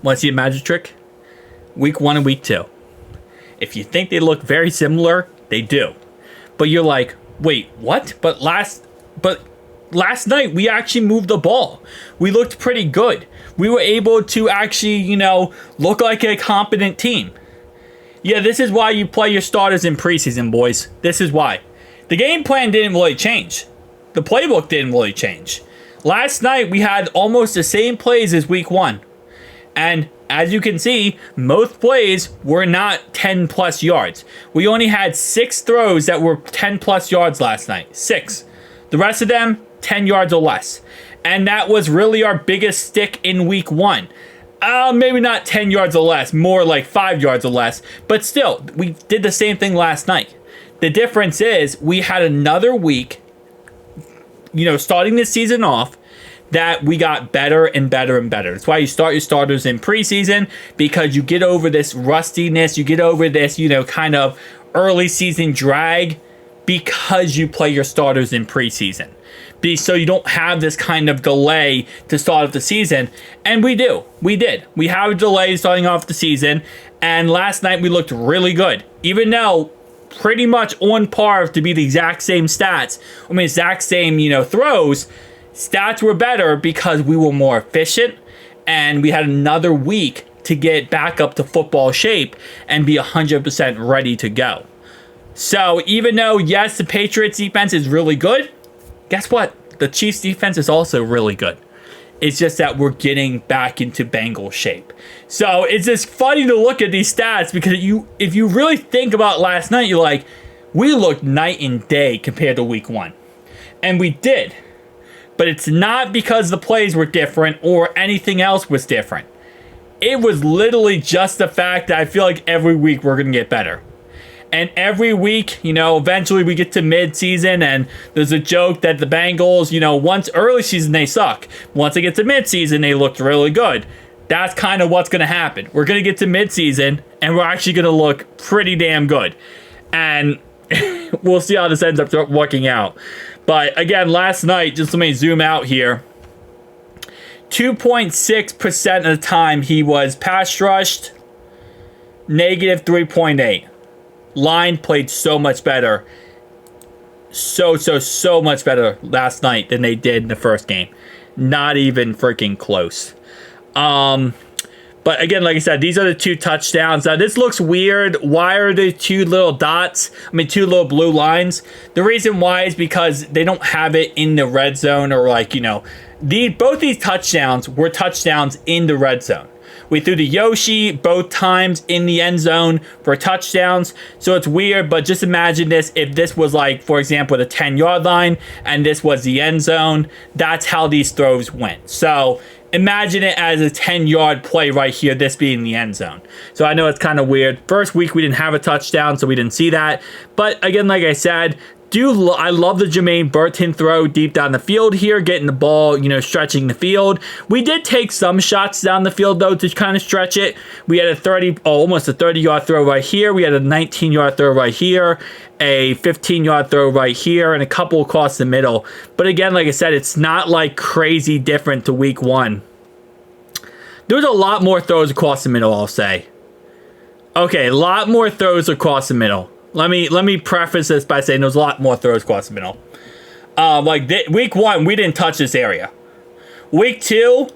Want to see a magic trick? Week 1 and week 2. If you think they look very similar, they do. But you're like, wait, what? But last night we actually moved the ball. We looked pretty good. We were able to actually, look like a competent team. Yeah, this is why you play your starters in preseason, boys. This is why. The game plan didn't really change. The playbook didn't really change. Last night we had almost the same plays as week 1. And as you can see, most plays were not 10 plus yards. We only had 6 throws that were 10 plus yards last night. 6. The rest of them, 10 yards or less. And that was really our biggest stick in week 1. Maybe not 10 yards or less, more like 5 yards or less. But still, we did the same thing last night. The difference is we had another week, starting this season off, that we got better and better and better. That's why you start your starters in preseason, because you get over this rustiness, you get over this, kind of early season drag, because you play your starters in preseason. So you don't have this kind of delay to start off the season. And we do. We did. We have a delay starting off the season. And last night we looked really good. Even though pretty much on par to be the exact same stats. Exact same, throws. Stats were better because we were more efficient. And we had another week to get back up to football shape and be 100% ready to go. So even though, yes, the Patriots defense is really good, guess what? The Chiefs defense is also really good. It's just that we're getting back into Bengals shape. So it's just funny to look at these stats because if you really think about last night, you're like, we looked night and day compared to week 1. And we did. But it's not because the plays were different or anything else was different. It was literally just the fact that I feel like every week we're going to get better. And every week, eventually we get to mid-season and there's a joke that the Bengals, once early season they suck. Once they get to mid-season, they looked really good. That's kind of what's going to happen. We're going to get to mid-season and we're actually going to look pretty damn good. And we'll see how this ends up working out. But again, last night, just let me zoom out here. 2.6% of the time he was pass rushed, negative 3.8. Line played so much better. So much better last night than they did in the first game. Not even freaking close. But again, like I said, these are the 2 touchdowns. Now, this looks weird. Why are there 2 little dots? 2 little blue lines. The reason why is because they don't have it in the red zone or both these touchdowns were touchdowns in the red zone. We threw the Yoshi both times in the end zone for touchdowns. So it's weird, but just imagine this. If this was for example, the 10-yard line and this was the end zone, that's how these throws went. So imagine it as a 10-yard play right here, this being the end zone. So I know it's kind of weird. First week we didn't have a touchdown, so we didn't see that. But again, like I said, I love the Jermaine Burton throw deep down the field here, getting the ball, stretching the field. We did take some shots down the field, though, to kind of stretch it. We had almost a 30-yard throw right here. We had a 19-yard throw right here, a 15-yard throw right here, and a couple across the middle. But again, like I said, it's not crazy different to week 1. There was a lot more throws across the middle, I'll say. Okay, a lot more throws across the middle. Let me preface this by saying there's a lot more throws across the middle. Week 1, we didn't touch this area. Week 2,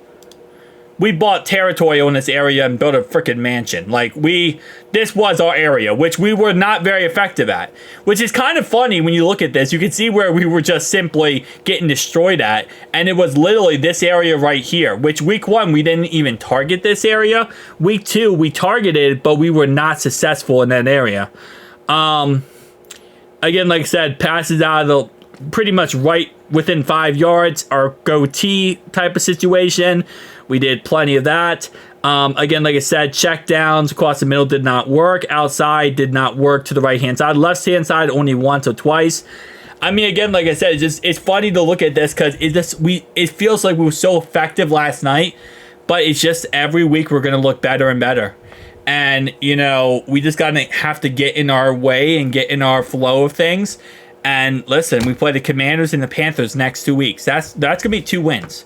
we bought territory on this area and built a freaking mansion. This was our area, which we were not very effective at. Which is kind of funny when you look at this. You can see where we were just simply getting destroyed at. And it was literally this area right here. Which week 1, we didn't even target this area. Week 2, we targeted, but we were not successful in that area. Again, like I said, passes out of pretty much right within 5 yards, our goatee type of situation. We did plenty of that. Again, like I said, check downs across the middle did not work. Outside did not work to the right-hand side. Left-hand side only once or twice. Again, like I said, it's funny to look at this because it feels like we were so effective last night, but it's just every week we're going to look better and better. And, we just have to get in our way and get in our flow of things. And listen, we play the Commanders and the Panthers next 2 weeks. That's going to be 2 wins.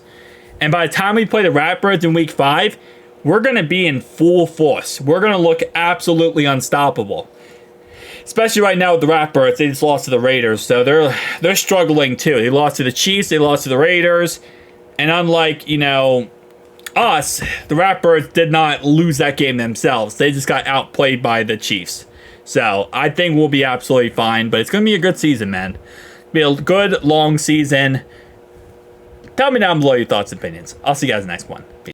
And by the time we play the Ratbirds in week 5, we're going to be in full force. We're going to look absolutely unstoppable. Especially right now with the Ratbirds, they just lost to the Raiders, so they're struggling too. They lost to the Chiefs, they lost to the Raiders, and unlike, you know, us, the Ratbirds did not lose that game themselves. They just got outplayed by the Chiefs. So I think we'll be absolutely fine, but it's going to be a good season, man. Be a good, long season. Tell me down below your thoughts and opinions. I'll see you guys in the next one. Peace.